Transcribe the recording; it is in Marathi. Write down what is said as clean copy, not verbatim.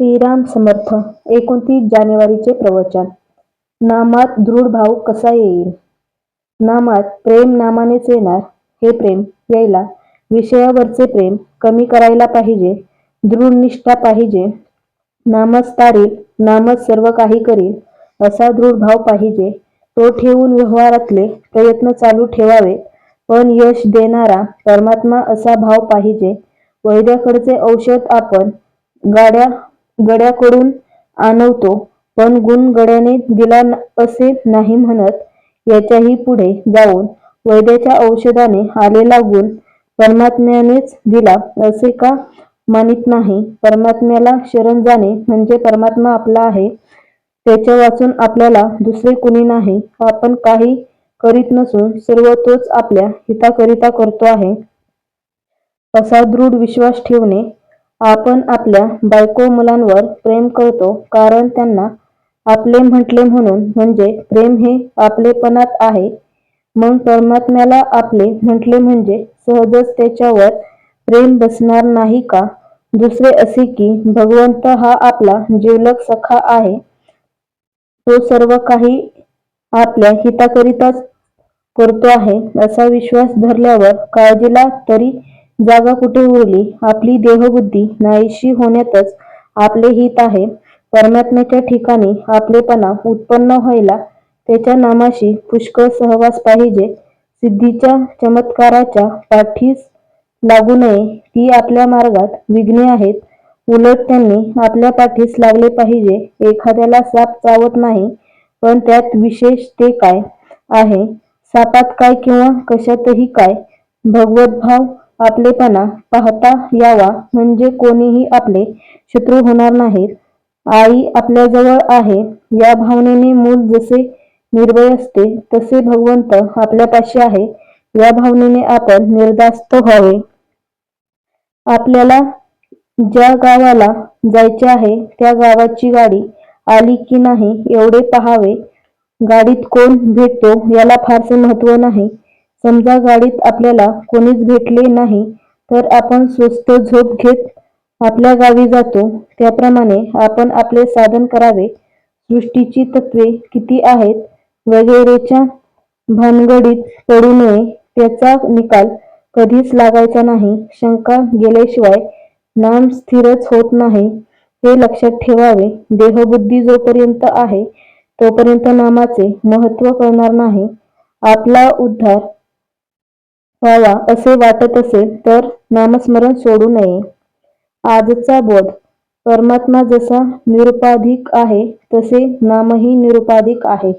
श्रीराम समर्थ 29 जानेवारीचे प्रवचन. नामात दृढ भाव कसा येईल? नामात प्रेम नामानेच येणार. हे प्रेम यायला विषयावरचे प्रेम कमी करायला पाहिजे. दृढ निष्ठा पाहिजे. नामच तारील, नामच सर्व काही करील असा दृढ भाव पाहिजे. तो ठेवून व्यवहारातले प्रयत्न चालू ठेवावे. पण यश देणारा परमात्मा असा भाव पाहिजे. वैद्याकडचे औषध आपण गड्याकडून आणवतो, पण गुण गड्याने दिला असे नाही म्हणत. याच्याही पुढे जाऊन वैद्याच्या औषधाने आलेला गुण परमात्म्यानेच दिला असे का मानित नाही? परमात्म्याला शरण जाणे म्हणजे परमात्मा आपला आहे. त्याच्या वाचून आपल्याला दुसरे कुणी नाही. आपण काही करीत नसून सर्व तोच आपल्या हिताकरिता करतो आहे असा दृढ विश्वास ठेवणे. आपण आपल्या बायको मुलांवर प्रेम करतो कारण त्यांना आपले म्हटले म्हणून, म्हणजे प्रेम हे आपलेपणात आहे. मग परमात्म्याला आपले म्हटले म्हणजे सहजच त्याच्यावर प्रेम बसणार नाही का? दुसरे असे की भगवंत हा आपला जिवलग सखा आहे. तो सर्व काही आपल्या हिताकरिताच करतो आहे असा विश्वास धरल्यावर काळजीला तरी जागा कुठे उरली? आपली देहबुद्धी नाहीशी होण्यातच आपले हित आहे. परमात्म्याच्या ठिकाणी आपलेपणा उत्पन्न व्हायला त्याच्या नामाशी पुष्कळ सहवास पाहिजे. सिद्धीच्या चमत्काराच्या पाठीस लागू नये, ती आपल्या मार्गात विघ्ने आहेत. उलट त्यांनी आपल्या पाठीस लागले पाहिजे. एखाद्याला साप चावत नाही, पण त्यात विशेष ते काय आहे? सापात काय किंवा कशातही काय? भगवद्भाव आपलेपणा पाहता यावा म्हणजे कोणीही आपले शत्रू होणार नाहीत. आई आपल्याजवळ आहे या भावनेने मूल जसे निर्भय असते, तसे भगवंत आपल्यापाशी आहे या भावनेने आपण निर्धास्त व्हावे. आपल्याला ज्या गावाला जायचे आहे त्या गावाची गाडी आली की नाही एवढे पाहावे. गाडीत कोण भेटतो याला फारसे महत्त्व नाही. समजा गाडीत आपल्याला कोणीच भेटले नाही तर आपण स्वस्त झोप घेत आपल्या गावी जातो. त्याप्रमाणे आपण आपले साधन करावे. सृष्टीची तत्त्वे किती आहेत वगैरेच्या भानगडीत पडू नये. त्याचा निकाल कधीच लागायचा नाही. शंका गेल्याशिवाय नाम स्थिरच होत नाही हे लक्षात ठेवावे. देहबुद्धी जोपर्यंत आहे तोपर्यंत नामाचे महत्त्व कळणार नाही. आपला उद्धार व्हावा असे वाटत असेल तर नामस्मरण सोडू नये. आजचा बोध. परमात्मा जसा निरुपाधिक आहे तसे नामही निरुपाधिक आहे.